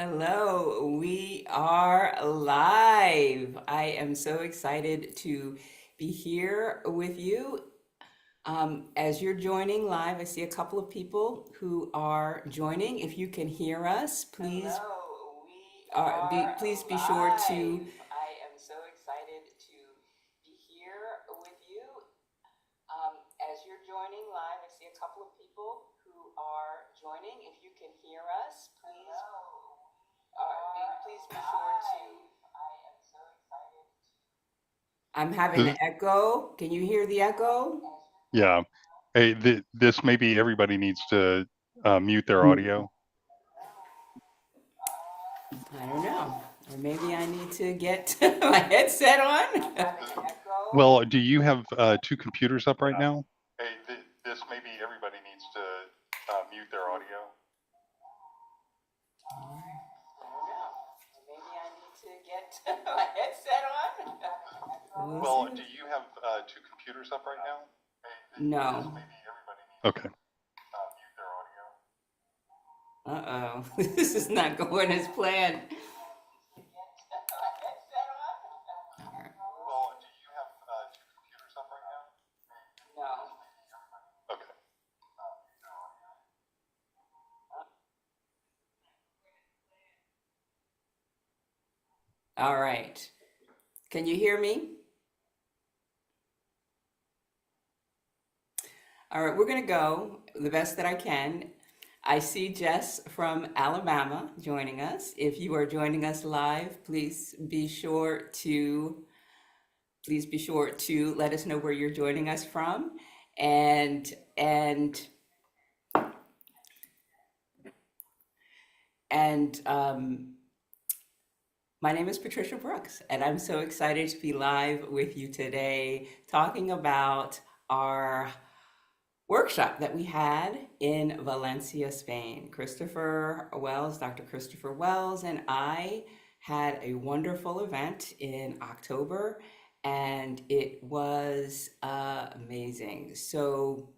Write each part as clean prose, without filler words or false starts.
Hello, we are live. I am so excited to be here with you. As you're joining live, I see a couple of people who are joining. If you can hear us, please be sure to. I am so excited to be here with you. As you're joining live, I see a couple of people who are joining. If you can hear us, please be sure to. I am so excited. I'm having Th- an echo. Can you hear the echo? yeah. Hey, this maybe everybody needs to mute their audio. I don't know. Or maybe I need to get my headset on. Well, do you have two computers up right now? Hey, this maybe everybody needs to mute their audio. Maybe I need to get my headset on. Well, do you have two computers up right now? Hey, this No. maybe everybody needs to Okay. mute their audio. Uh-oh. This is not going as planned. Well, do you have two computers up right now? No. Okay. All right. Can you hear me? All right, we're going to go the best that I can. I see Jess from Alabama joining us. If you are joining us live, please be sure to let us know where you're joining us from. And and and My name is Patricia Brooks, and I'm so excited to be live with you today talking about our workshop that we had in Valencia, Spain. Dr. Christopher Wells, and I had a wonderful event in October, and it was amazing. So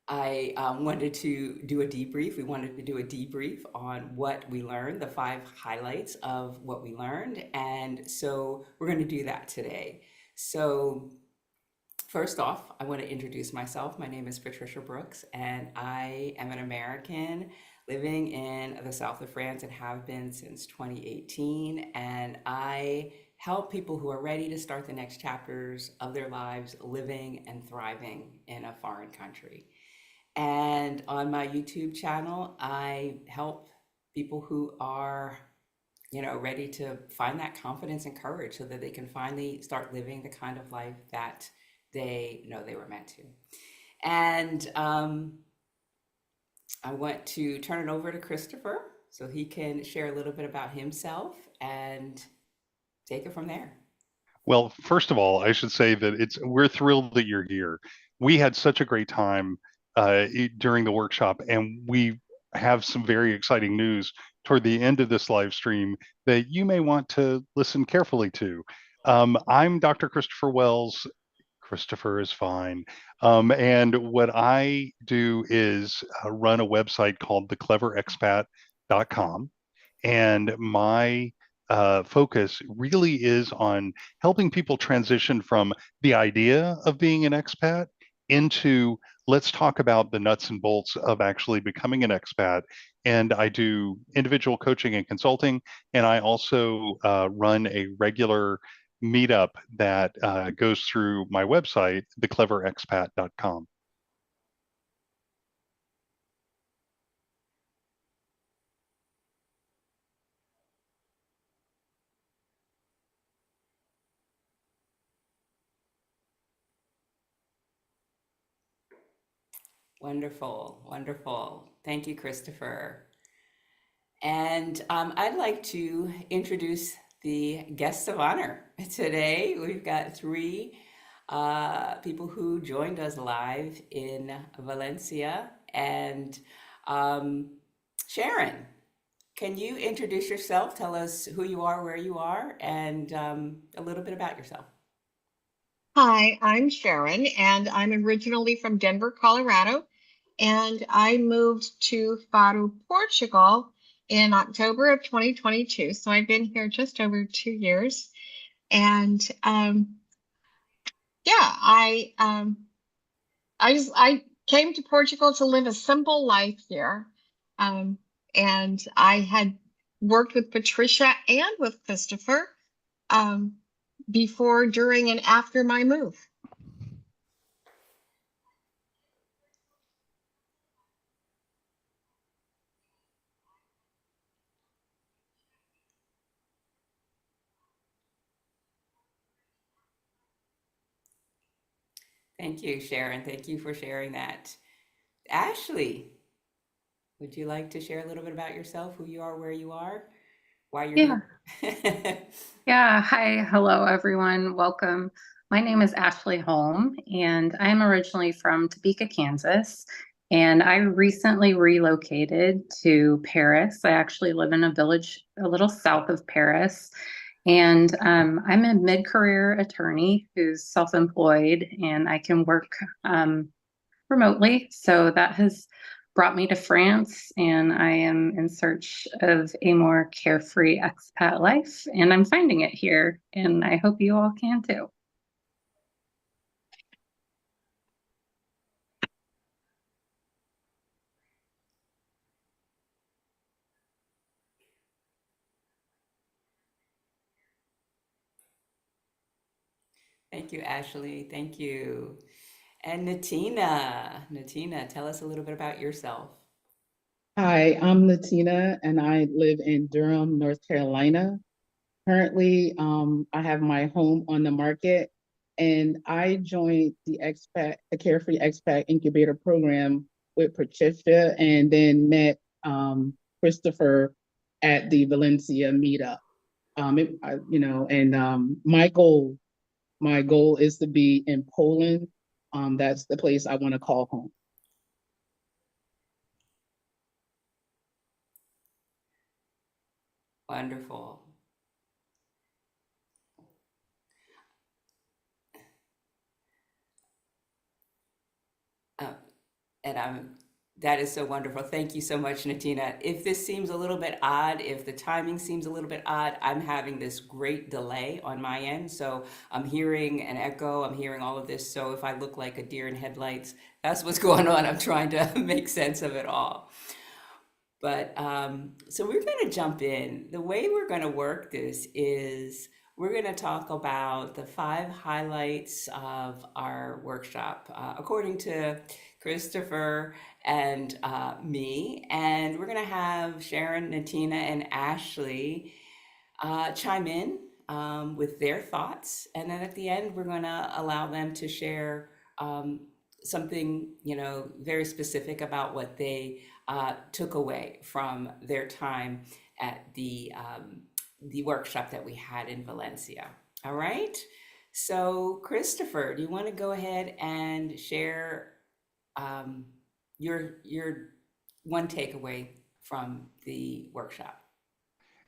I wanted to do a debrief. We wanted to do a debrief on what we learned, the five highlights of what we learned. And so we're going to do that today. So, first off, I want to introduce myself. My name is Patricia Brooks, and I am an American living in the south of France and have been since 2018. And I help people who are ready to start the next chapters of their lives living and thriving in a foreign country. And on my YouTube channel, I help people who are, ready to find that confidence and courage so that they can finally start living the kind of life that they know they were meant to. And I want to turn it over to Christopher so he can share a little bit about himself and take it from there. Well, first of all, I should say that we're thrilled that you're here. We had such a great time during the workshop, and we have some very exciting news toward the end of this live stream that you may want to listen carefully to. I'm Dr. Christopher Wells. Christopher is fine. And what I do is run a website called thecleverexpat.com. And my focus really is on helping people transition from the idea of being an expat into let's talk about the nuts and bolts of actually becoming an expat. And I do individual coaching and consulting. And I also run a regular meetup that goes through my website, thecleverexpat.com. Wonderful, wonderful. Thank you, Christopher. And I'd like to introduce the guests of honor. Today, we've got three people who joined us live in Valencia. And um, Sharon, can you introduce yourself? Tell us who you are, where you are, and a little bit about yourself. Hi, I'm Sharon, and I'm originally from Denver, Colorado, and I moved to Faro, Portugal in October of 2022. So I've been here just over 2 years. And yeah, I came to Portugal to live a simple life here. Um, and I had worked with Patricia and with Christopher um, before, during, and after my move. Thank you, Sharon. Thank you for sharing that. Ashley, would you like to share a little bit about yourself, who you are, where you are, why you're Yeah, here? yeah. Hi, hello, everyone. Welcome. My name is Ashley Holm, and I'm originally from Topeka, Kansas. And I recently relocated to Paris. I actually live in a village a little south of Paris. And I'm a mid-career attorney who's self-employed, and I can work remotely. So that has brought me to France, and I am in search of a more carefree expat life, and I'm finding it here, and I hope you all can too. Thank you, Ashley. Thank you. And Natina, tell us a little bit about yourself. Hi, I'm Latina and I live in Durham, North Carolina. Currently, I have my home on the market and I joined the Carefree Expat Incubator Program with Patricia and then met Christopher at the Valencia meetup. My goal is to be in Poland. That's the place I want to call home. Wonderful. Uh, and that is so wonderful. Thank you so much, Natina. If this seems a little bit odd, if the timing seems a little bit odd, I'm having this great delay on my end. So I'm hearing an echo, I'm hearing all of this. So if I look like a deer in headlights, that's what's going on. I'm trying to make sense of it all. But so we're going to jump in. The way we're going to work this is we're going to talk about the 5 highlights of our workshop, according to Christopher and me. And we're going to have Sharon, Natina, and Ashley chime in with their thoughts. And then at the end, we're going to allow them to share something, very specific about what they took away from their time at the workshop that we had in Valencia. All right. So, Christopher, do you want to go ahead and share your one takeaway from the workshop?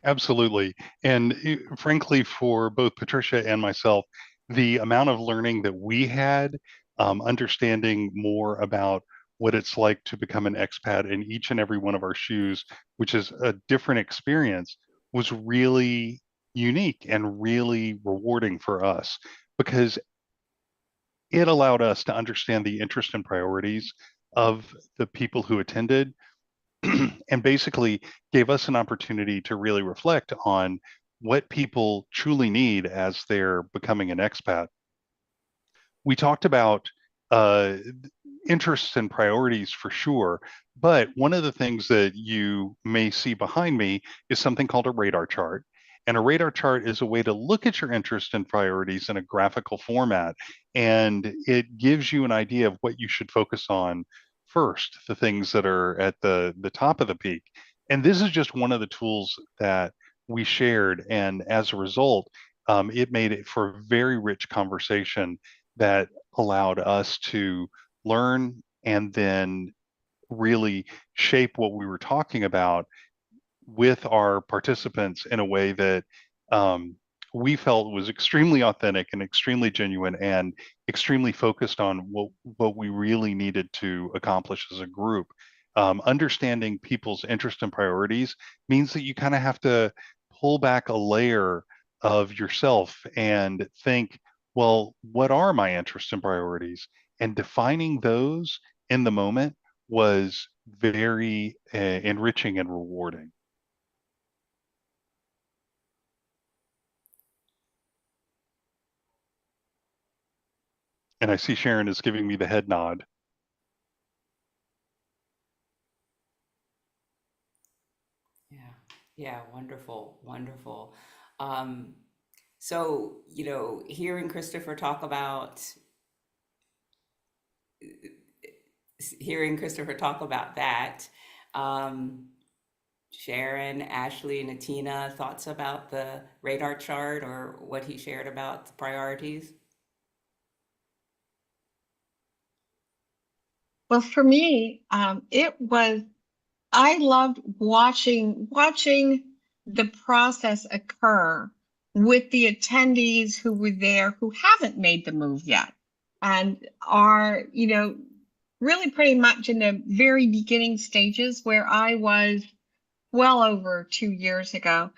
Absolutely. And frankly, for both Patricia and myself, the amount of learning that we had, understanding more about what it's like to become an expat in each and every one of our shoes, which is a different experience, was really unique and really rewarding for us because it allowed us to understand the interest and priorities of the people who attended and basically gave us an opportunity to really reflect on what people truly need as they're becoming an expat. We talked about uh, interests and priorities for sure, but one of the things that you may see behind me is something called a radar chart. And a radar chart is a way to look at your interests and priorities in a graphical format. And it gives you an idea of what you should focus on first, the things that are at the top of the peak. And this is just one of the tools that we shared. And as a result, it made it for a very rich conversation that allowed us to learn and then really shape what we were talking about with our participants in a way that we felt was extremely authentic and extremely genuine and extremely focused on what we really needed to accomplish as a group. understanding people's interest and priorities means that you kind of have to pull back a layer of yourself and think, well, what are my interests and priorities? And defining those in the moment was very enriching and rewarding. And I see Sharon is giving me the head nod. Yeah, yeah, wonderful, wonderful. Um, so, hearing Christopher talk about that, um, Sharon, Ashley, and Atina, thoughts about the radar chart or what he shared about the priorities? Well, for me, I loved watching the process occur with the attendees who were there who haven't made the move yet and are, really pretty much in the very beginning stages where I was well over 2 years ago.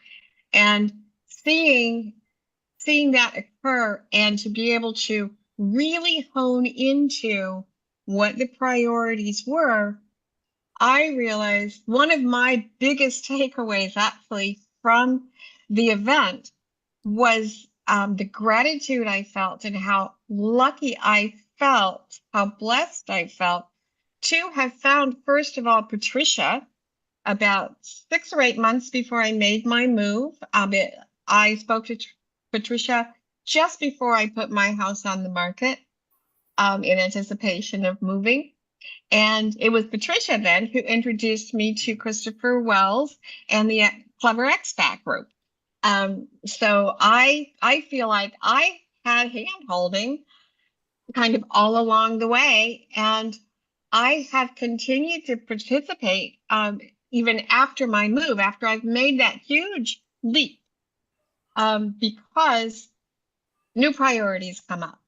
And seeing that occur and to be able to really hone into what the priorities were, I realized one of my biggest takeaways actually from the event was the gratitude I felt and how lucky I felt, how blessed I felt to have found, first of all, Patricia about 6 or 8 months before I made my move. I spoke to Patricia just before I put my house on the market in anticipation of moving. And it was Patricia then who introduced me to Christopher Wells and the Clever Expat group. So I feel like I had hand holding kind of all along the way, and I have continued to participate even after my move, after I've made that huge leap, because new priorities come up.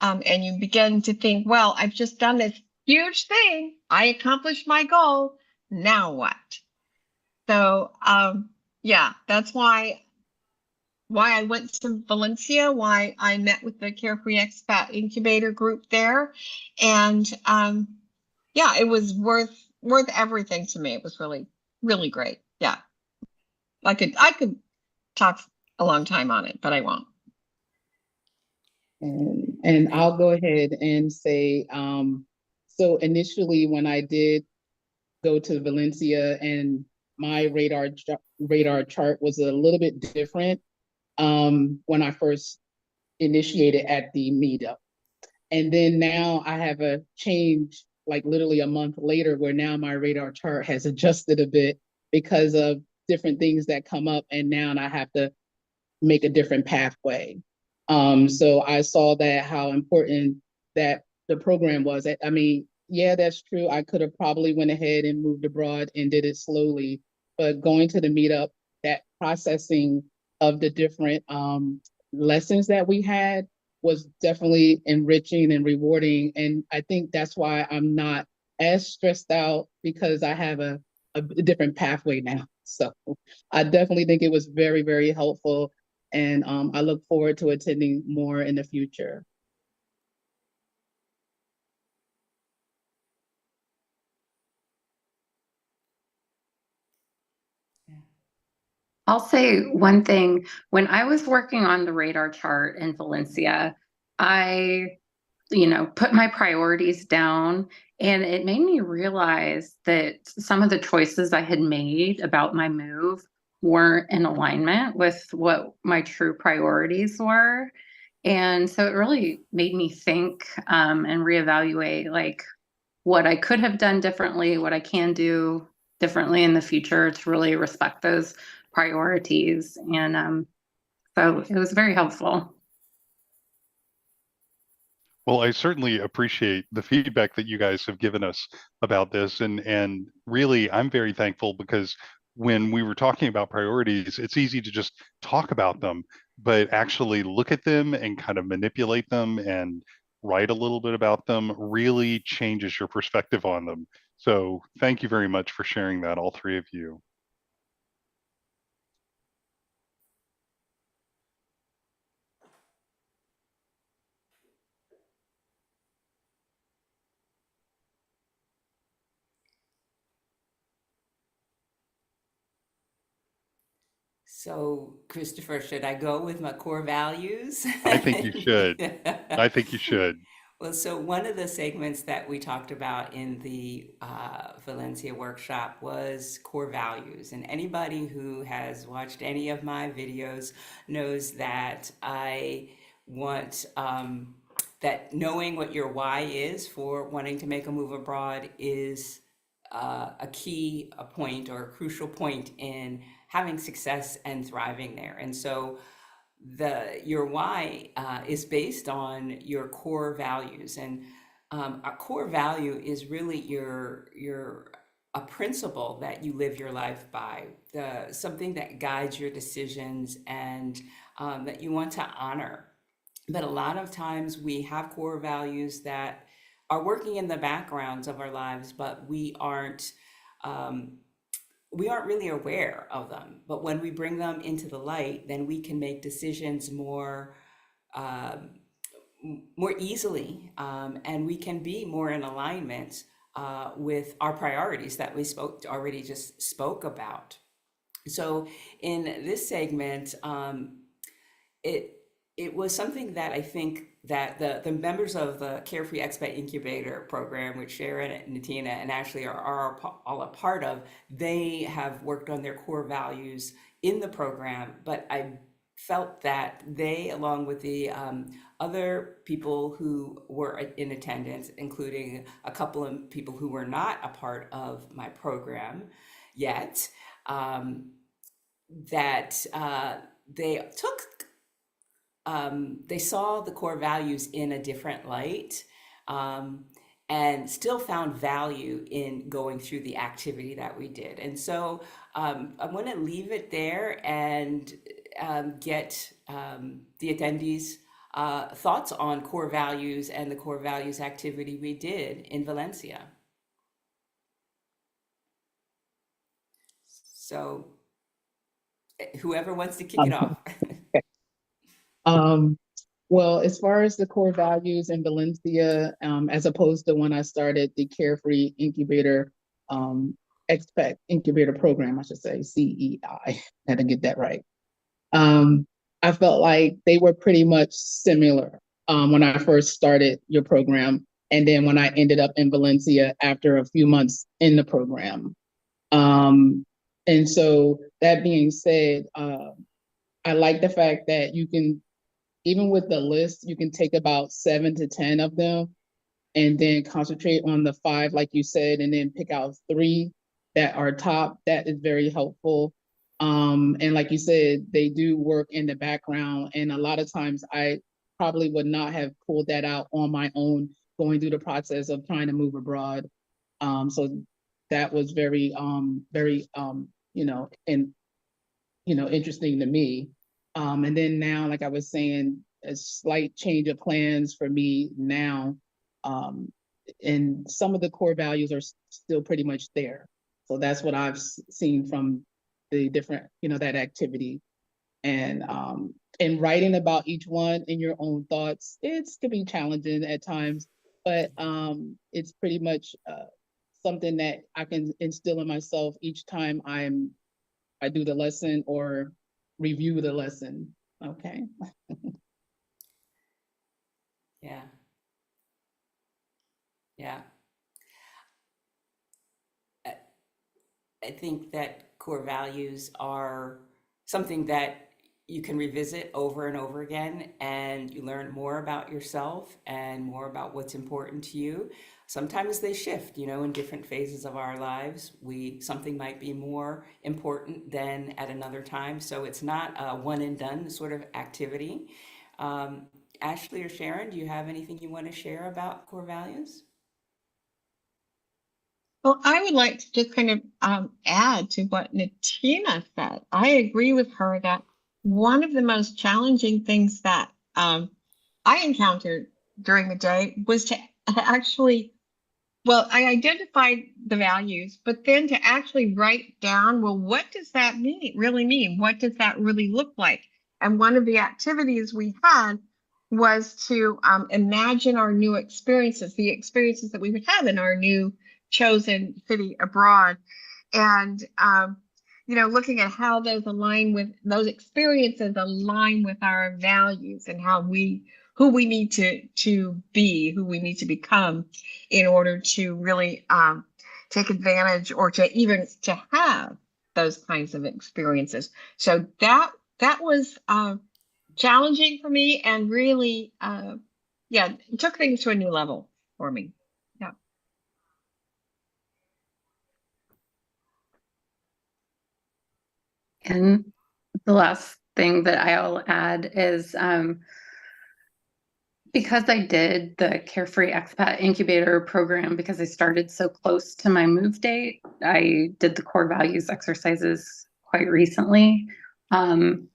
And you begin to think, well, I've just done this huge thing. I accomplished my goal. Now what? So, yeah, that's why I went to Valencia, why I met with the Carefree Expat Incubator group there. And yeah, it was worth everything to me. It was really, really great. Yeah. I could talk a long time on it, but I won't. And I'll go ahead and say, so initially when I did go to Valencia, and my radar chart was a little bit different when I first initiated at the meetup. And then now I have a change, like literally a month later, where now my radar chart has adjusted a bit because of different things that come up, and now I have to make a different pathway. So I saw that how important that the program was. I mean, yeah, that's true. I could have probably went ahead and moved abroad and did it slowly, but going to the meetup, that processing of the different lessons that we had was definitely enriching and rewarding. And I think that's why I'm not as stressed out, because I have a different pathway now. So I definitely think it was very, very helpful. And I look forward to attending more in the future. I'll say one thing. When I was working on the radar chart in Valencia, I, put my priorities down, and it made me realize that some of the choices I had made about my move weren't in alignment with what my true priorities were. And so it really made me think and reevaluate like what I could have done differently, what I can do differently in the future to really respect those priorities. And so it was very helpful. Well, I certainly appreciate the feedback that you guys have given us about this, and really, I'm very thankful, because when we were talking about priorities, it's easy to just talk about them, but actually look at them and kind of manipulate them and write a little bit about them really changes your perspective on them. So thank you very much for sharing that, all three of you. So, Christopher, should I go with my core values? I think you should. I think you should. Well, so one of the segments that we talked about in the Valencia workshop was core values. And anybody who has watched any of my videos knows that I want that knowing what your why is for wanting to make a move abroad is a key, a point, or a crucial point in having success and thriving there. And so your why is based on your core values, and a core value is really your a principle that you live your life by, something that guides your decisions and that you want to honor. But a lot of times we have core values that are working in the backgrounds of our lives, but um, we aren't really aware of them. But when we bring them into the light, then we can make decisions um, more easily, and we can be more in alignment with our priorities that we just spoke about. So in this segment, it it was something that I think that the members of the Carefree Expat Incubator program, which Sharon and Natina and Ashley are all a part of, they have worked on their core values in the program. But I felt that they, along with the other people who were in attendance, including a couple of people who were not a part of my program yet, um, that they saw the core values in a different light, um, and still found value in going through the activity that we did. And so I want to leave it there and get the attendees' thoughts on core values and the core values activity we did in Valencia. So whoever wants to kick it off. Um, well, as far as the core values in Valencia, as opposed to when I started the Carefree Incubator, Expat Incubator Program, I should say, CEI, had to get that right. I felt like they were pretty much similar when I first started your program, and then when I ended up in Valencia after a few months in the program. And so that being said, I like the fact that you can, even with the list, you can take about 7 to 10 of them and then concentrate on the 5, like you said, and then pick out 3 that are top. That is very helpful. And like you said, they do work in the background. And a lot of times I probably would not have pulled that out on my own, going through the process of trying to move abroad. So that was very, interesting to me. And then now, like I was saying, a slight change of plans for me now. And some of the core values are still pretty much there. So that's what I've seen from the different, that activity. And writing about each one in your own thoughts, it's can be challenging at times, but it's pretty much something that I can instill in myself each time I do the lesson or review the lesson. Okay. Yeah. Yeah. I I think that core values are something that you can revisit over and over again, and you learn more about yourself and more about what's important to you. Sometimes they shift, in different phases of our lives. Something might be more important than at another time. So it's not a one and done sort of activity. Um, Ashley or Sharon, do you have anything you want to share about core values? Well, I would like to just kind of add to what Natina said. I agree with her that one of the most challenging things that I encountered during the day was to actually Well, I identified the values, but then to actually write down, well, what does that really mean? What does that really look like? And one of the activities we had was to imagine our new experiences, the experiences that we would have in our new chosen city abroad. And, looking at how those experiences align with our values and who we need to be, who we need to become in order to really take advantage or to have those kinds of experiences. So that was challenging for me and really, it took things to a new level for me. Yeah. And the last thing that I'll add is because I did the Carefree Expat Incubator program, because I started so close to my move date, I did the core values exercises quite recently. And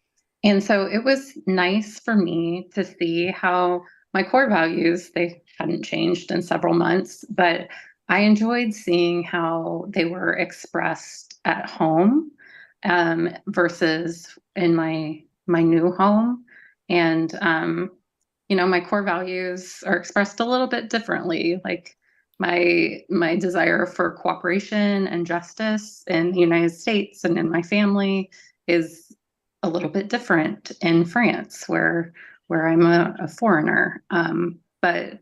so it was nice for me to see how my core values, they hadn't changed in several months, but I enjoyed seeing how they were expressed at home versus in my new home. And my core values are expressed a little bit differently. Like my desire for cooperation and justice in the United States and in my family is a little bit different in France, where I'm a foreigner. But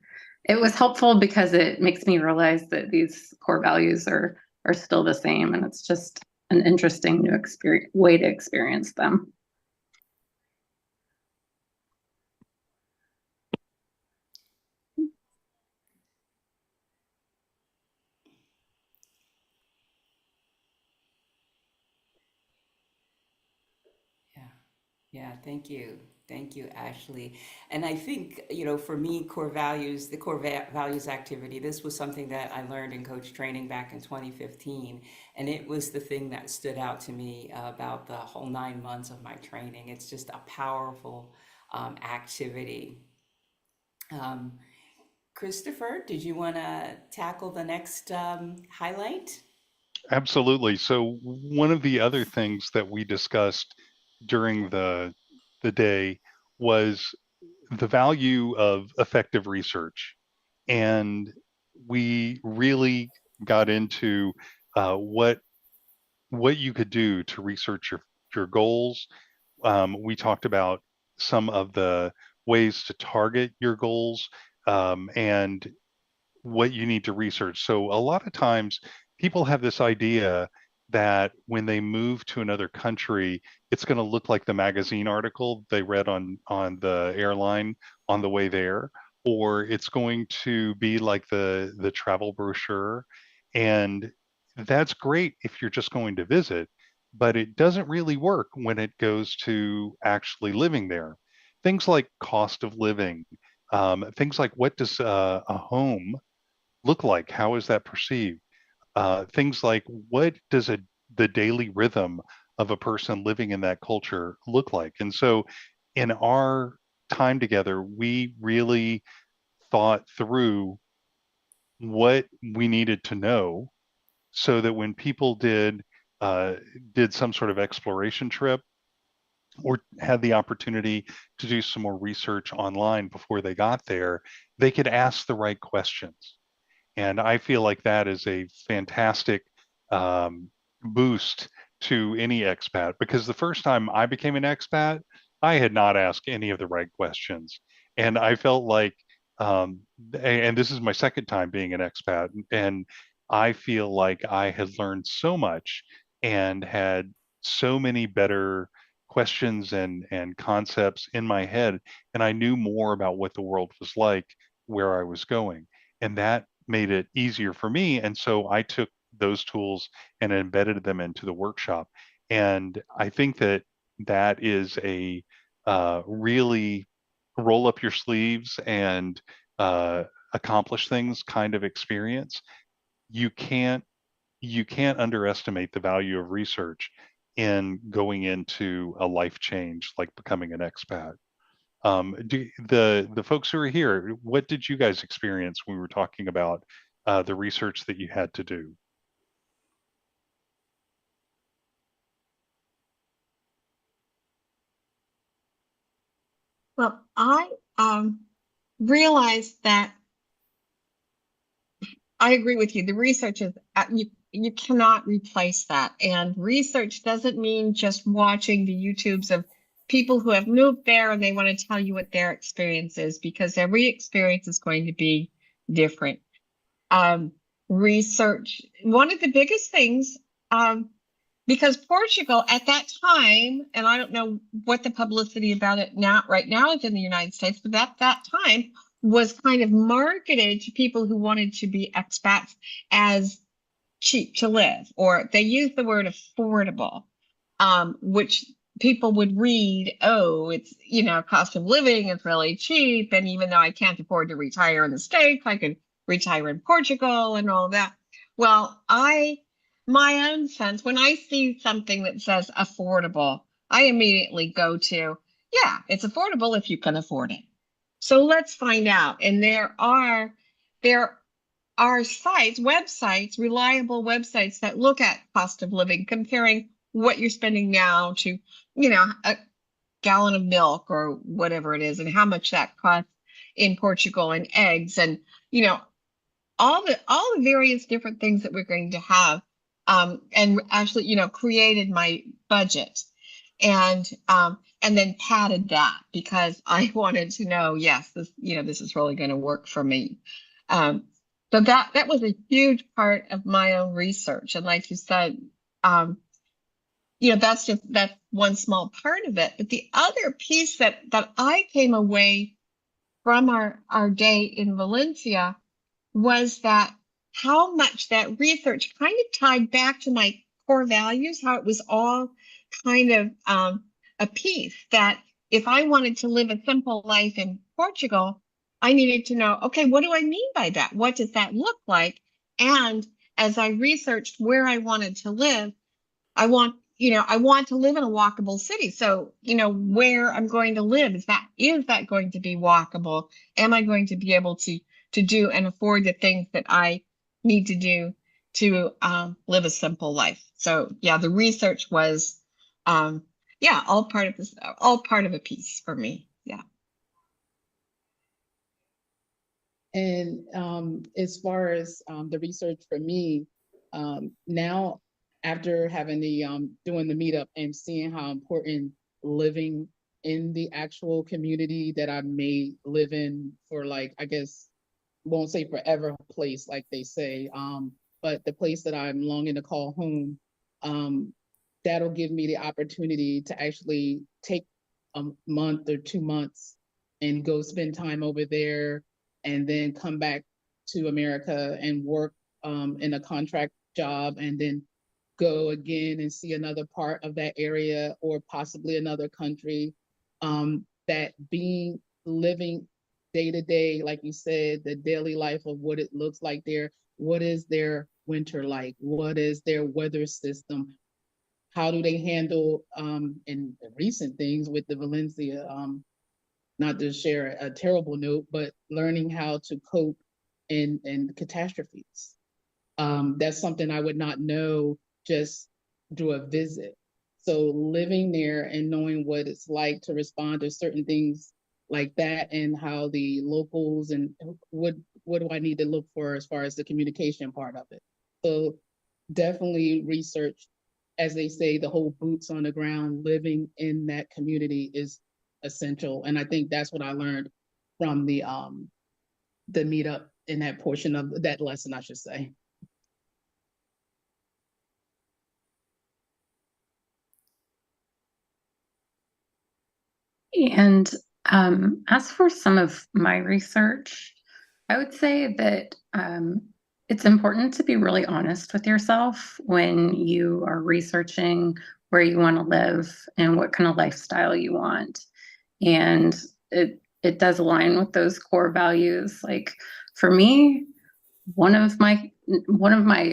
it was helpful because it makes me realize that these core values are still the same, and it's just an interesting new way to experience them. Yeah. Yeah, thank you. Thank you, Ashley. And I think, for me, the values activity, this was something that I learned in coach training back in 2015. And it was the thing that stood out to me about the whole 9 months of my training. It's just a powerful activity. Um, Christopher, did you want to tackle the next highlight? Absolutely. So one of the other things that we discussed during the day was the value of effective research, and we really got into what you could do to research your goals. We talked about some of the ways to target your goals, and what you need to research. So a lot of times people have this idea that when they move to another country, it's going to look like the magazine article they read on the airline on the way there, or it's going to be like the travel brochure. And that's great if you're just going to visit, but it doesn't really work when it goes to actually living there. Things like cost of living, things like what does a home look like? How is that perceived? Things like what does the daily rhythm of a person living in that culture look like? And so in our time together, we really thought through what we needed to know so that when people uh, did some sort of exploration trip or had the opportunity to do some more research online before they got there, they could ask the right questions. And I feel like that is a fantastic boost to any expat, because the first time I became an expat, I had not asked any of the right questions. And I felt like, and this is my second time being an expat, and I feel like I had learned so much and had so many better questions and concepts in my head. And I knew more about what the world was like where I was going. And that made it easier for me. And so I took those tools and embedded them into the workshop. And I think that that is a really roll up your sleeves and uh, accomplish things kind of experience. You can't you can't underestimate the value of research in going into a life change like becoming an expat. The folks who are here, what did you guys experience when we were talking about the research that you had to do? Well, I realized that I agree with you. The research is you cannot replace that. And research doesn't mean just watching the YouTubes of people who have moved there and they want to tell you what their experience is, because every experience is going to be different. Research, one of the biggest things, because Portugal at that time, and I don't know what the publicity about it now, right now is in the United States, but at that time was kind of marketed to people who wanted to be expats as cheap to live, or they used the word affordable, which people would read, oh, it's, cost of living is really cheap. And even though I can't afford to retire in the States, I could retire in Portugal and all that. Well, my own sense, when I see something that says affordable, I immediately go to, yeah, it's affordable if you can afford it. So let's find out. And there are websites, reliable websites that look at cost of living, comparing what you're spending now to, a gallon of milk or whatever it is, and how much that costs in Portugal, and eggs, and, all the various different things that we're going to have, and actually, created my budget, and then padded that, because I wanted to know, yes, this is really going to work for me. So that was a huge part of my own research. And like you said, that's one small part of it. But the other piece that I came away from our day in Valencia was that how much that research kind of tied back to my core values, how it was all kind of a piece that if I wanted to live a simple life in Portugal, I needed to know, okay, what do I mean by that? What does that look like? And as I researched where I wanted to live, I want to live in a walkable city. So, where I'm going to live, is that going to be walkable? Am I going to be able to do and afford the things that I need to do to live a simple life? So yeah, the research was all part of this, all part of a piece for me. Yeah. And as far as the research for me, now after having the doing the meetup and seeing how important living in the actual community that I may live in for, like, I guess won't say forever place like they say, but the place that I'm longing to call home, that'll give me the opportunity to actually take a month or 2 months and go spend time over there, and then come back to America and work in a contract job, and then go again and see another part of that area or possibly another country. That living day to day, like you said, the daily life of what it looks like there. What is their winter like? What is their weather system? How do they handle in recent things with the Valencia, not to share a terrible note, but learning how to cope in catastrophes. That's something I would not know just through a visit. So living there and knowing what it's like to respond to certain things like that, and how the locals, and what do I need to look for as far as the communication part of it. So definitely research, as they say, the whole boots on the ground, living in that community is essential. And I think that's what I learned from the meetup in that portion of that lesson, I should say. And as for some of my research, I would say that it's important to be really honest with yourself when you are researching where you want to live and what kind of lifestyle you want. And it does align with those core values. Like for me, one of my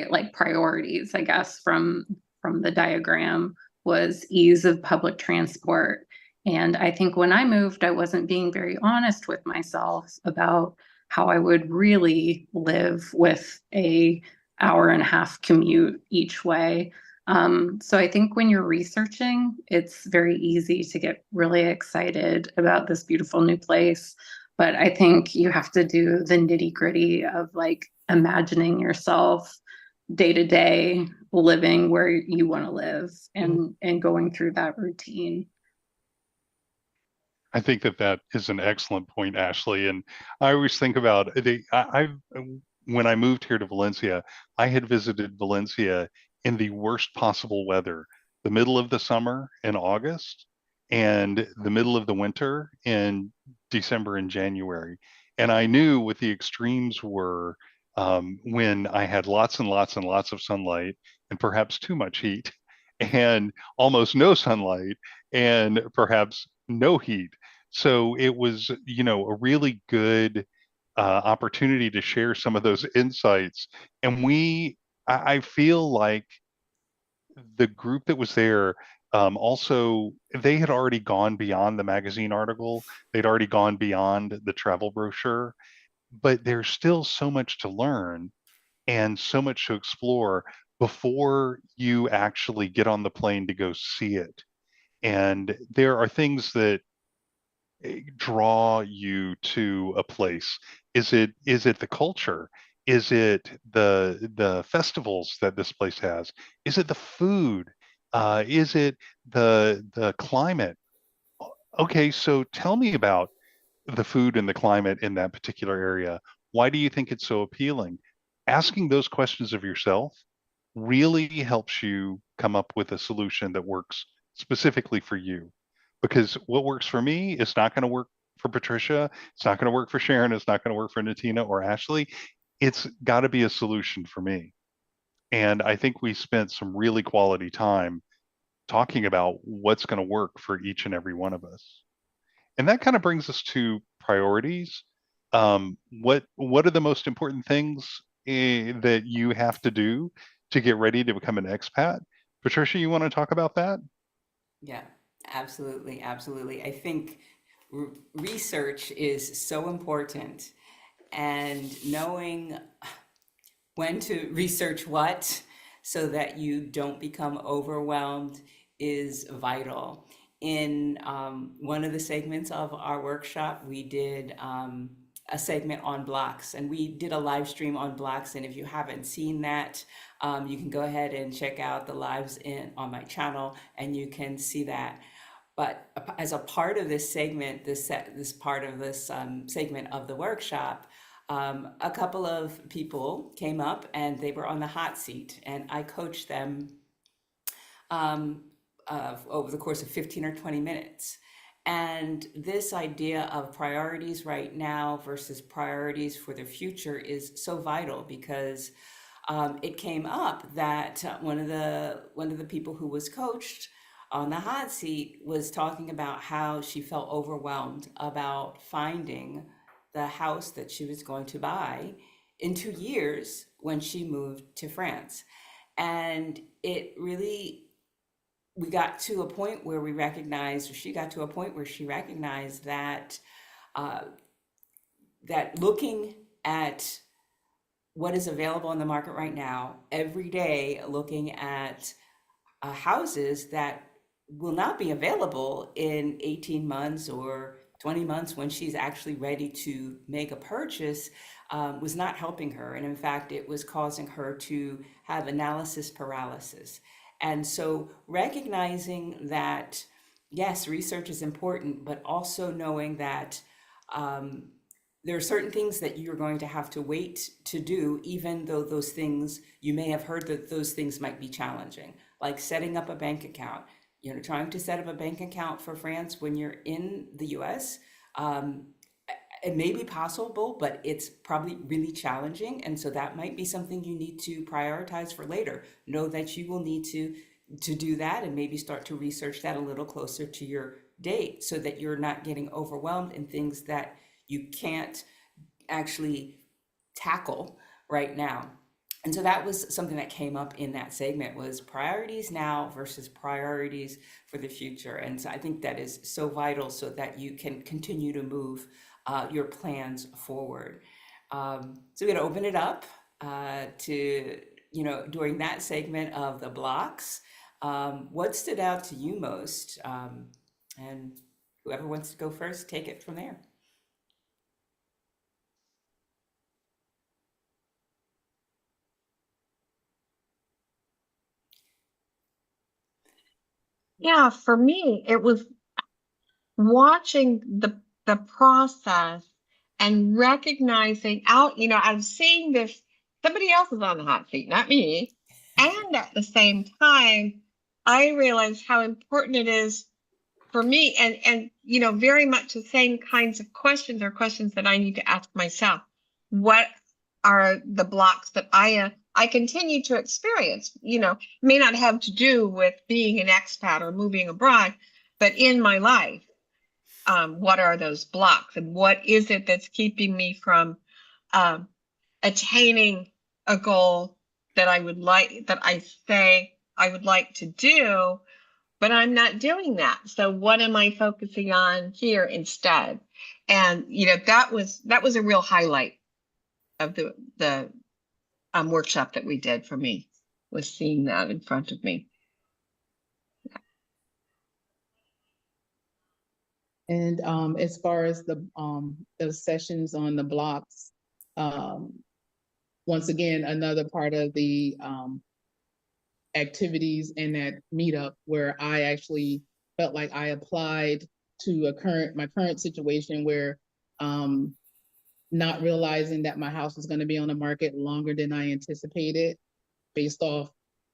like priorities, I guess, from the diagram was ease of public transport. And I think when I moved, I wasn't being very honest with myself about how I would really live with a hour and a half commute each way. So I think when you're researching, it's very easy to get really excited about this beautiful new place. But I think you have to do the nitty-gritty of like imagining yourself day to day living where you want to live and going through that routine. I think that that is an excellent point, Ashley. And I always think about when I moved here to Valencia, I had visited Valencia in the worst possible weather, the middle of the summer in August and the middle of the winter in December and January. And I knew what the extremes were when I had lots and lots and lots of sunlight and perhaps too much heat and almost no sunlight and perhaps no heat. So it was, a really good opportunity to share some of those insights. And I feel like the group that was there also, they had already gone beyond the magazine article. They'd already gone beyond the travel brochure, but there's still so much to learn and so much to explore before you actually get on the plane to go see it. And there are things that draw you to a place. Is it the culture? Is it the festivals that this place has? Is it the food? Is it the climate? Okay, so tell me about the food and the climate in that particular area. Why do you think it's so appealing? Asking those questions of yourself really helps you come up with a solution that works specifically for you. Because what works for me is not going to work for Patricia. It's not going to work for Sharon. It's not going to work for Natina or Ashley. It's got to be a solution for me. And I think we spent some really quality time talking about what's going to work for each and every one of us. And that kind of brings us to priorities. What are the most important things that you have to do to get ready to become an expat? Patricia, you want to talk about that? Yeah, absolutely, absolutely. I think research is so important, and knowing when to research what so that you don't become overwhelmed is vital. In one of the segments of our workshop, we did a segment on blocks, and we did a live stream on blocks. And if you haven't seen that, you can go ahead and check out the lives on my channel, and you can see that. But as a part of this segment, this part of this segment of the workshop, a couple of people came up and they were on the hot seat, and I coached them over the course of 15 or 20 minutes. And this idea of priorities right now versus priorities for the future is so vital because it came up that one of the people who was coached on the hot seat was talking about how she felt overwhelmed about finding the house that she was going to buy in 2 years when she moved to France. And it really, we got to a point where we recognized, or she got to a point where she recognized that uh, that looking at what is available in the market right now, every day looking at houses that will not be available in 18 months or 20 months when she's actually ready to make a purchase, was not helping her. And in fact, it was causing her to have analysis paralysis. And so recognizing that, yes, research is important, but also knowing that there are certain things that you're going to have to wait to do, even though those things, you may have heard that those things might be challenging, like setting up a bank account. Trying to set up a bank account for France when you're in the US, it may be possible, but it's probably really challenging. And so that might be something you need to prioritize for later. Know that you will need to do that and maybe start to research that a little closer to your date so that you're not getting overwhelmed in things that you can't actually tackle right now. And so that was something that came up in that segment, was priorities now versus priorities for the future. And so I think that is so vital so that you can continue to move your plans forward. So we're going to open it up to, during that segment of the blocks, what stood out to you most? And whoever wants to go first, take it from there. Yeah, for me, it was watching the process and recognizing out, I'm seeing this, somebody else is on the hot seat, not me. And at the same time, I realized how important it is for me and very much the same kinds of questions or questions that I need to ask myself. What are the blocks that I continue to experience? May not have to do with being an expat or moving abroad, but in my life, what are those blocks and what is it that's keeping me from um, attaining a goal that I say I would like to do, but I'm not doing that. So what am I focusing on here instead? And that was a real highlight of the workshop that we did for me, was seeing that in front of me. And as far as the sessions on the blocks, once again, another part of the activities in that meetup where I actually felt like I applied to my current situation where not realizing that my house was going to be on the market longer than I anticipated based off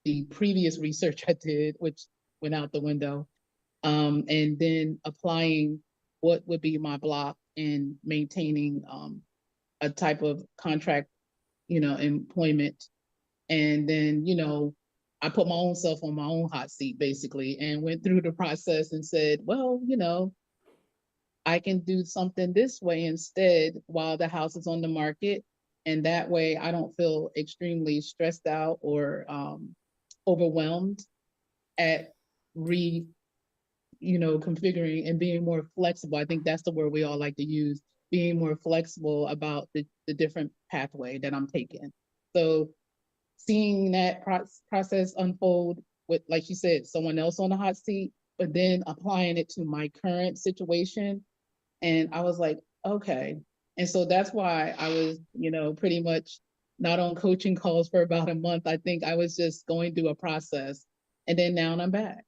the previous research I did, which went out the window. And then applying what would be my block and maintaining a type of contract, employment. And then, I put my own self on my own hot seat basically and went through the process and said, well, I can do something this way instead while the house is on the market. And that way I don't feel extremely stressed out or overwhelmed at configuring and being more flexible. I think that's the word we all like to use, being more flexible about the different pathway that I'm taking. So seeing that process unfold with, like you said, someone else on the hot seat, but then applying it to my current situation. And I was like, okay. And so that's why I was, pretty much not on coaching calls for about a month. I think I was just going through a process. And then now I'm back.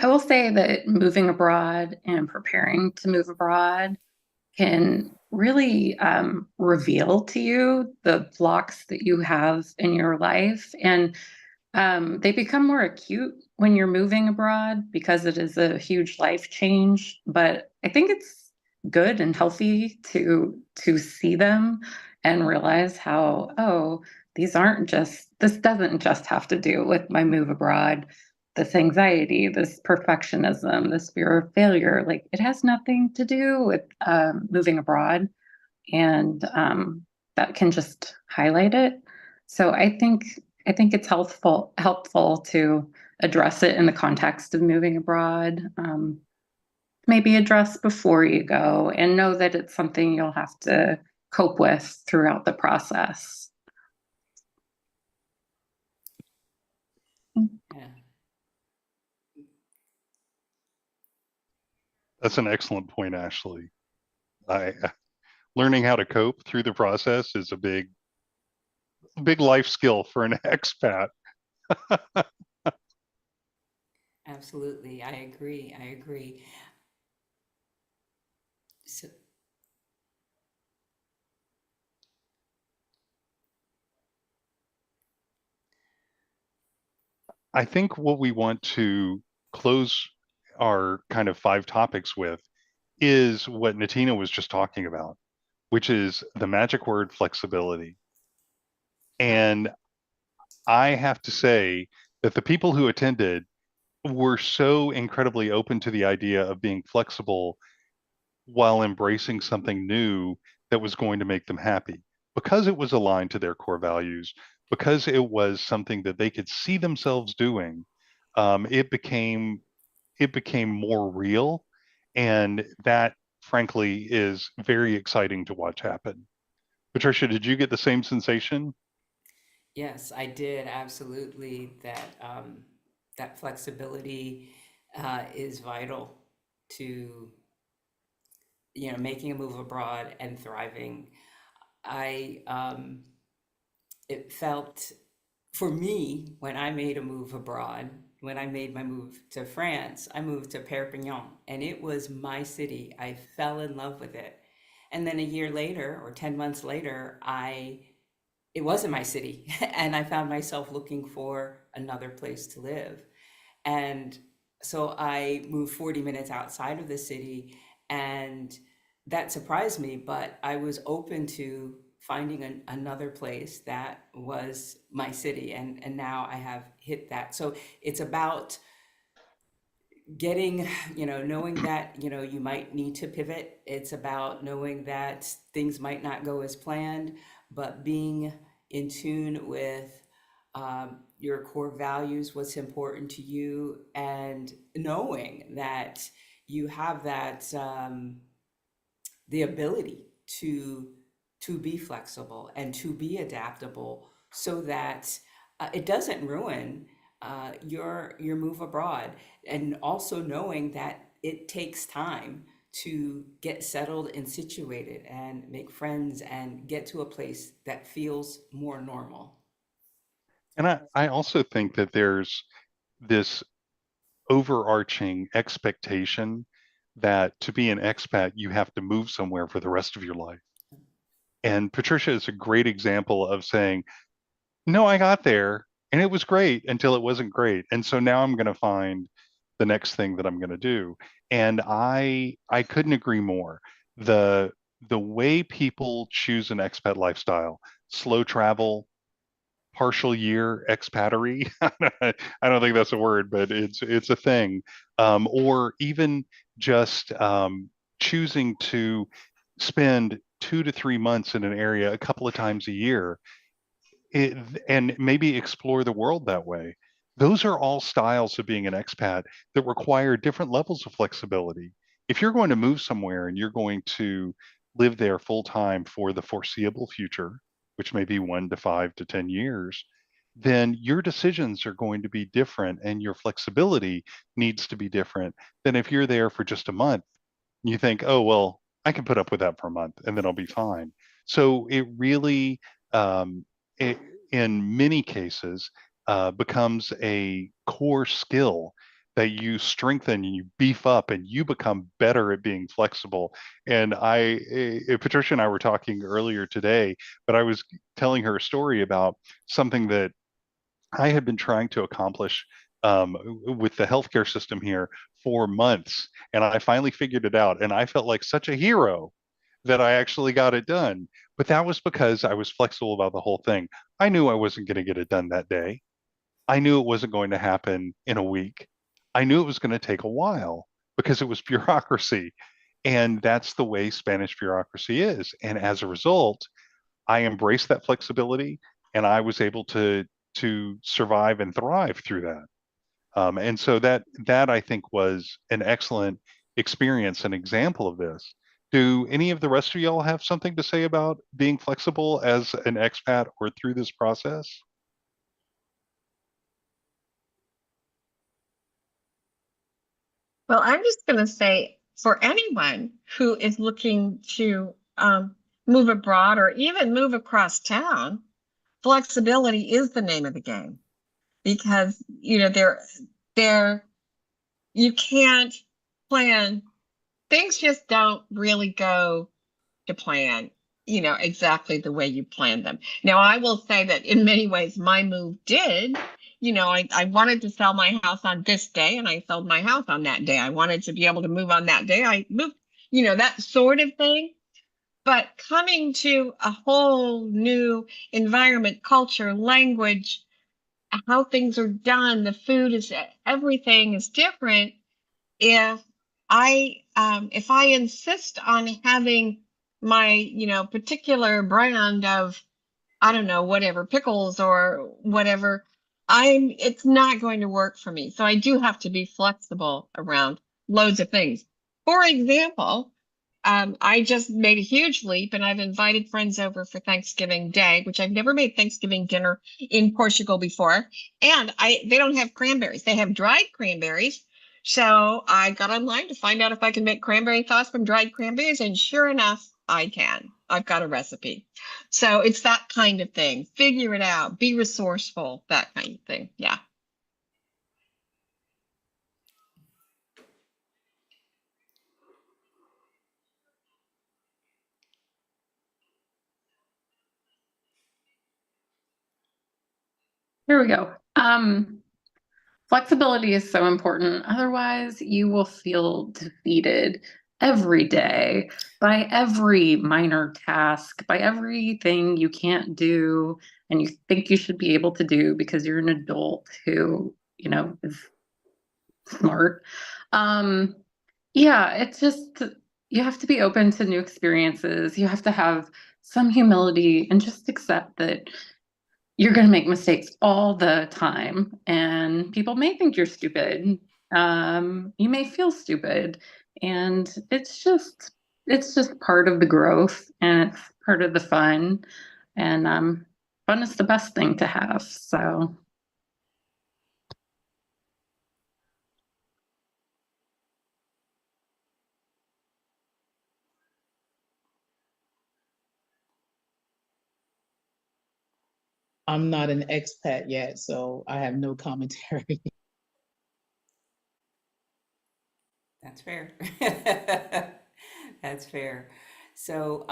I will say that moving abroad and preparing to move abroad can really reveal to you the blocks that you have in your life. And they become more acute when you're moving abroad because it is a huge life change. But I think it's good and healthy to see them and realize how, oh, this doesn't just have to do with my move abroad, this anxiety, this perfectionism, this fear of failure. Like it has nothing to do with moving abroad, and that can just highlight it. So I think it's helpful to address it in the context of moving abroad. Maybe address before you go and know that it's something you'll have to cope with throughout the process. Yeah. That's an excellent point, Ashley. Learning how to cope through the process is a big life skill for an expat. Absolutely. I agree. I agree. So, I think what we want to close our kind of 5 topics with is what Natina was just talking about, which is the magic word flexibility. And I have to say that the people who attended were so incredibly open to the idea of being flexible while embracing something new that was going to make them happy because it was aligned to their core values, because it was something that they could see themselves doing. It became it became more real. And that, frankly, is very exciting to watch happen. Patricia, did you get the same sensation? Yes, I did absolutely. That flexibility is vital to making a move abroad and thriving. I It felt for me when I made a move abroad. When I made my move to France, I moved to Perpignan, and it was my city. I fell in love with it, and then a year later, or 10 months later, I it wasn't my city, and I found myself looking for another place to live. And so I moved 40 minutes outside of the city, and that surprised me, but I was open to finding another place that was my city. And now I have hit that. So it's about getting, knowing that, you might need to pivot. It's about knowing that things might not go as planned, but being in tune with your core values, what's important to you, and knowing that you have the ability to be flexible and to be adaptable, so that it doesn't ruin your move abroad. And also knowing that it takes time to get settled and situated and make friends and get to a place that feels more normal. And I also think that there's this overarching expectation that to be an expat, you have to move somewhere for the rest of your life. And Patricia is a great example of saying, no, I got there and it was great until it wasn't great. And so now I'm going to find the next thing that I'm going to do. And I couldn't agree more. The the way people choose an expat lifestyle, slow travel, partial year expattery. I don't think that's a word, but it's a thing. Or even just choosing to spend 2 to 3 months in an area a couple of times a year, it, and maybe explore the world that way. Those are all styles of being an expat that require different levels of flexibility. If you're going to move somewhere and you're going to live there full time for the foreseeable future, which may be 1 to 5 to 10 years, then your decisions are going to be different and your flexibility needs to be different than if you're there for just a month. You think, oh, well, I can put up with that for a month and then I'll be fine. So it really, um, it, in many cases, becomes a core skill that you strengthen and you beef up and you become better at being flexible. And Patricia and I were talking earlier today, but I was telling her a story about something that I had been trying to accomplish with the healthcare system here for months, and I finally figured it out. And I felt like such a hero that I actually got it done. But that was because I was flexible about the whole thing. I knew I wasn't going to get it done that day. I knew it wasn't going to happen in a week. I knew it was going to take a while because it was bureaucracy. And that's the way Spanish bureaucracy is. And as a result, I embraced that flexibility and I was able to survive and thrive through that. And so that I think was an excellent experience, an example of this. Do any of the rest of y'all have something to say about being flexible as an expat or through this process? Well, I'm just going to say for anyone who is looking to move abroad or even move across town, flexibility is the name of the game, because there you can't plan. Things just don't really go to plan, exactly the way you planned them. Now, I will say that in many ways, my move did. I wanted to sell my house on this day, and I sold my house on that day. I wanted to be able to move on that day. I moved, that sort of thing. But coming to a whole new environment, culture, language, how things are done, the food is, everything is different. If I insist on having my particular brand of, I don't know, whatever, pickles or whatever, it's not going to work for me. So I do have to be flexible around loads of things. For example, I just made a huge leap and I've invited friends over for Thanksgiving Day, which I've never made Thanksgiving dinner in Portugal before. And they don't have cranberries. They have dried cranberries. So I got online to find out if I can make cranberry sauce from dried cranberries. And sure enough, I can. I've got a recipe. So it's that kind of thing. Figure it out. Be resourceful. That kind of thing. Yeah. Here we go. Flexibility is so important. Otherwise, you will feel defeated every day by every minor task, by everything you can't do and you think you should be able to do because you're an adult who, is smart. Yeah, it's just you have to be open to new experiences. You have to have some humility and just accept that you're going to make mistakes all the time and people may think you're stupid. You may feel stupid and it's just part of the growth and it's part of the fun and fun is the best thing to have. So I'm not an expat yet, so I have no commentary. That's fair. That's fair. So,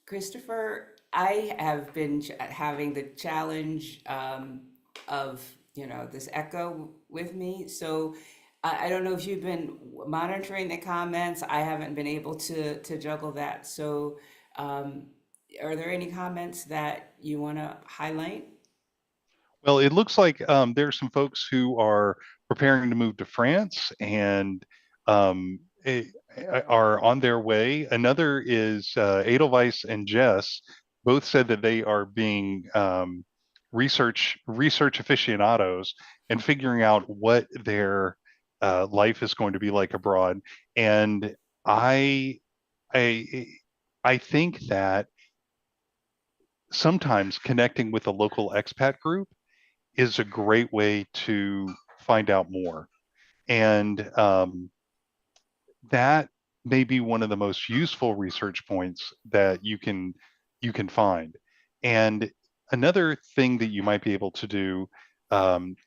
Christopher, I have been having the challenge of, this echo with me. So, I don't know if you've been monitoring the comments. I haven't been able to juggle that. So, um, are there any comments that you want to highlight? Well, it looks like there are some folks who are preparing to move to France and um, eh, are on their way. Another is Edelweiss and Jess both said that they are being research aficionados and figuring out what their life is going to be like abroad. And I I I think that sometimes connecting with a local expat group is a great way to find out more. And that may be one of the most useful research points that you can find. And another thing that you might be able to do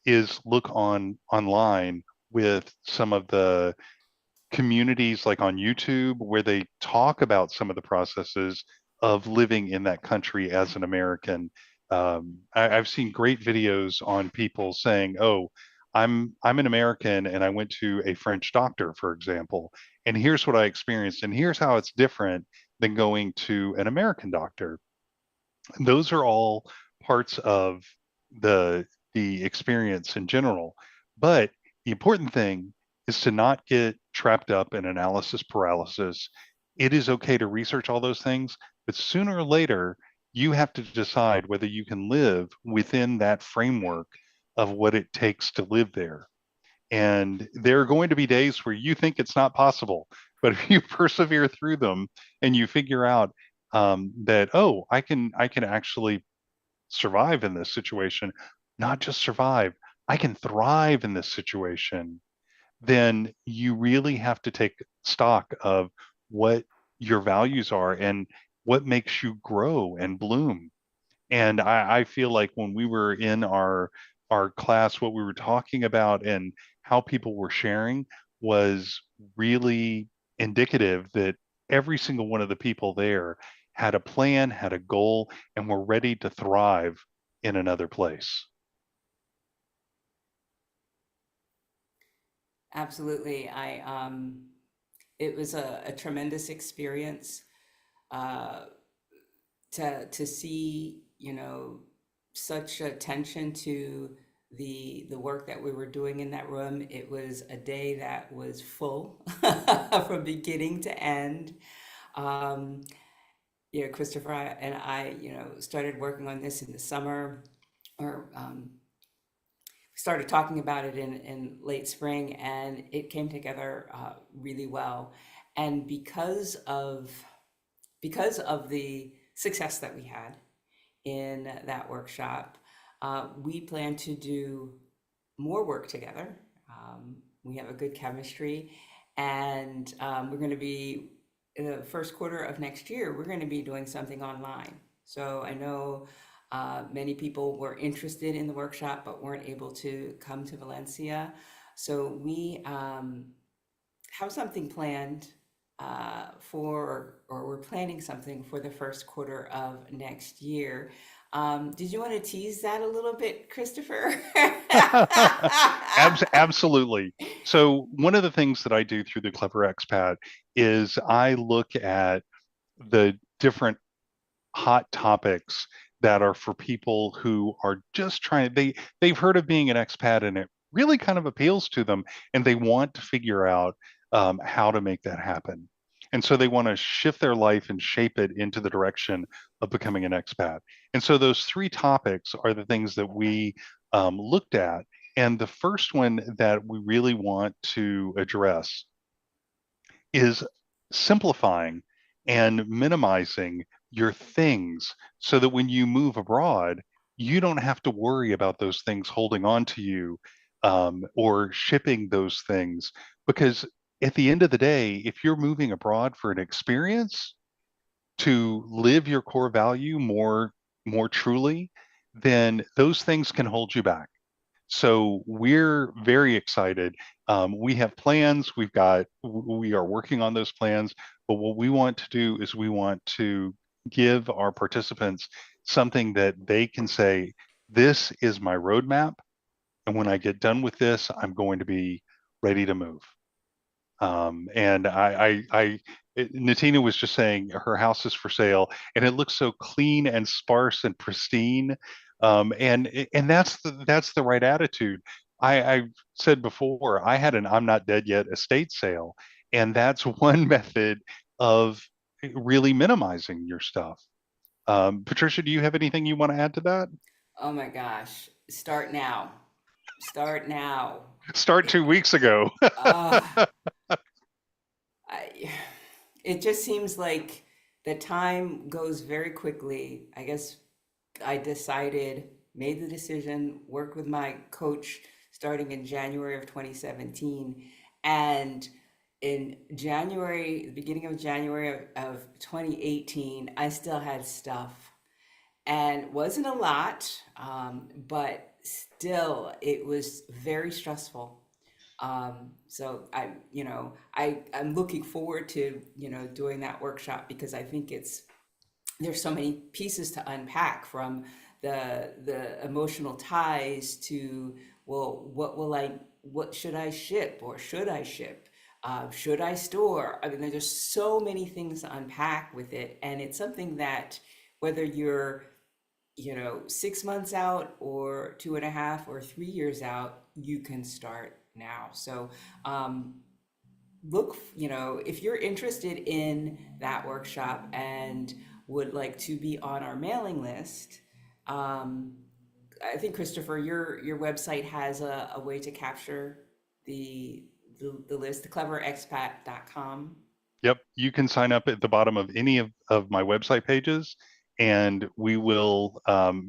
is look online with some of the communities like on YouTube where they talk about some of the processes of living in that country as an American. I've seen great videos on people saying, "Oh, I'm an American and I went to a French doctor, for example, and here's what I experienced, and here's how it's different than going to an American doctor." Those are all parts of the the experience in general. But the important thing is to not get trapped up in analysis paralysis. It is okay to research all those things, but sooner or later, you have to decide whether you can live within that framework of what it takes to live there. And there are going to be days where you think it's not possible, but if you persevere through them and you figure out that, oh, I can actually survive in this situation, not just survive, I can thrive in this situation, then you really have to take stock of what your values are and what makes you grow and bloom. And I feel like when we were in our class, what we were talking about and how people were sharing was really indicative that every single one of the people there had a plan, had a goal, and were ready to thrive in another place. Absolutely. It was a tremendous experience uh, to see, such attention to the work that we were doing in that room. It was a day that was full from beginning to end. Um, Christopher and I, started working on this in the summer, or started talking about it in late spring, and it came together really well. And because of the success that we had in that workshop, we plan to do more work together. We have a good chemistry, and we're going to be in the first quarter of next year. We're going to be doing something online. So I know many people were interested in the workshop but weren't able to come to Valencia. So we have something planned or we're planning something for the first quarter of next year. Did you want to tease that a little bit, Christopher? Absolutely. So one of the things that I do through the Clever Expat is I look at the different hot topics that are for people who are just trying, they've heard of being an expat and it really kind of appeals to them, and they want to figure out how to make that happen. And so they want to shift their life and shape it into the direction of becoming an expat. And so those three topics are the things that we looked at. And the first one that we really want to address is simplifying and minimizing your things so that when you move abroad, you don't have to worry about those things holding on to you, or shipping those things. Because at the end of the day, if you're moving abroad for an experience to live your core value more truly, then those things can hold you back. So we're very excited. We have plans. We are working on those plans. But what we want to do is we want to give our participants something that they can say, this is my roadmap. And when I get done with this, I'm going to be ready to move. And Natina was just saying her house is for sale, and it looks so clean and sparse and pristine. And that's the right attitude. I said before, I had an I'm not dead yet estate sale, and that's one method of really minimizing your stuff. Patricia, do you have anything you want to add to that? Oh my gosh, start now. Start now. Start 2 weeks ago. Uh, I, it just seems like the time goes very quickly. I guess I made the decision, worked with my coach starting in January of 2017. And in the beginning of January of 2018, I still had stuff, and wasn't a lot, but still it was very stressful. So I'm looking forward to, doing that workshop, because I think there's so many pieces to unpack, from the emotional ties to, well, what should I ship, or should I ship? Should I store? I mean, there's just so many things to unpack with it. And it's something that, whether you're 6 months out, or 2.5 or 3 years out, you can start now. So if you're interested in that workshop and would like to be on our mailing list, um, I think, Christopher, your website has a way to capture the list, the cleverexpat.com. Yep, you can sign up at the bottom of any of my website pages, and we will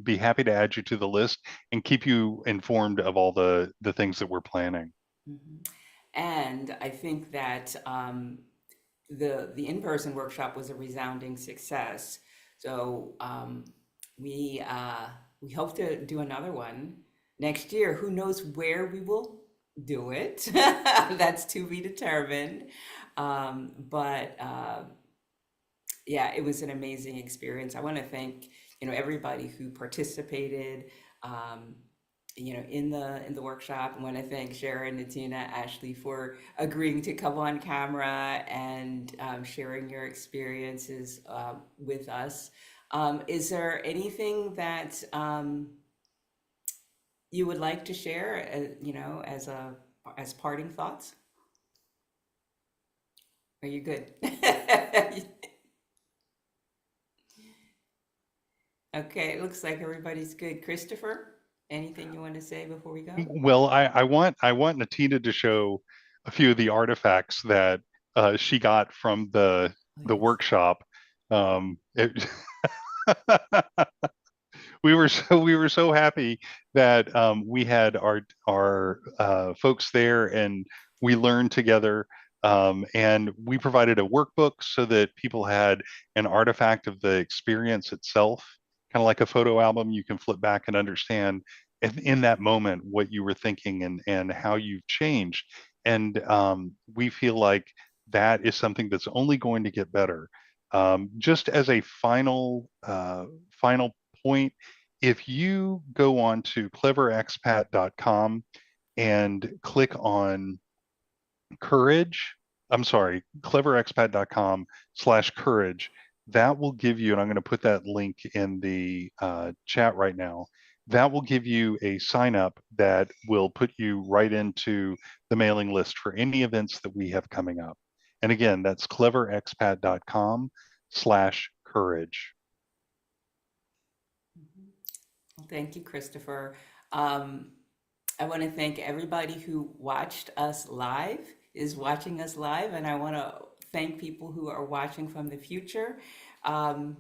be happy to add you to the list and keep you informed of all the things that we're planning. Mhm. And I think that the in-person workshop was a resounding success. So we hope to do another one next year. Who knows where we will do it? That's to be determined. But yeah, it was an amazing experience. I want to thank everybody who participated. Um, in the workshop. I want to thank Sharon, Natina, Ashley for agreeing to come on camera and sharing your experiences with us. Is there anything that you would like to share, as parting thoughts? Are you good? Okay, it looks like everybody's good. Christopher? anything you want to say before we go? Well, I want Natina to show a few of the artifacts that she got from the Please. workshop. It, we were so happy that we had our folks there and we learned together. And we provided a workbook so that people had an artifact of the experience itself, kind of like a photo album. You can flip back and understand in that moment what you were thinking and how you've changed. And we feel like that is something that's only going to get better. Just as a final point, if you go on to cleverexpat.com and click on courage, I'm sorry, cleverexpat.com/courage, that will give you, and I'm going to put that link in the chat right now. That will give you a sign up that will put you right into the mailing list for any events that we have coming up. And again, that's cleverexpat.com/courage. Well, thank you, Christopher. Um, I want to thank everybody who watched us live, is watching us live, and I want to thank people who are watching from the future. Um,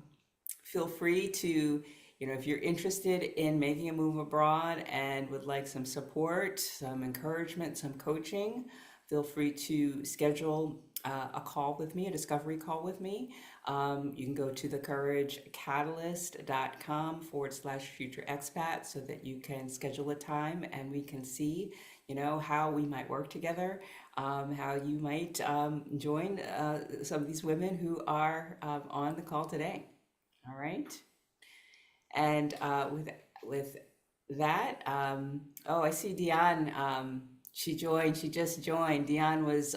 Feel free to, if you're interested in making a move abroad and would like some support, some encouragement, some coaching, feel free to schedule a call with me, a discovery call with me. You can go to thecouragecatalyst.com/future expat so that you can schedule a time and we can see, how we might work together, how you might join some of these women who are on the call today. All right. And with that, oh, I see Dion. She joined. She just joined. Dion was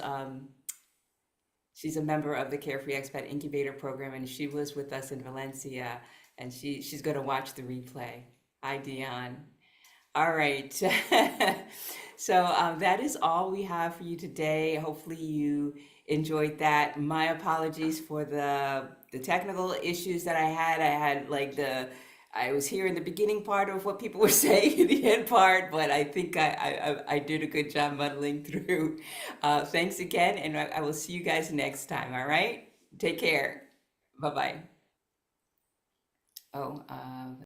she's a member of the Carefree Expat Incubator Program, and she was with us in Valencia. And she's going to watch the replay. Hi, Dion. All right. So that is all we have for you today. Hopefully you enjoyed that. My apologies for the technical issues that I had. I was here in the beginning part of what people were saying in the end part, but I think I did a good job muddling through. Thanks again, and I will see you guys next time. All right. Take care. Bye bye. Oh.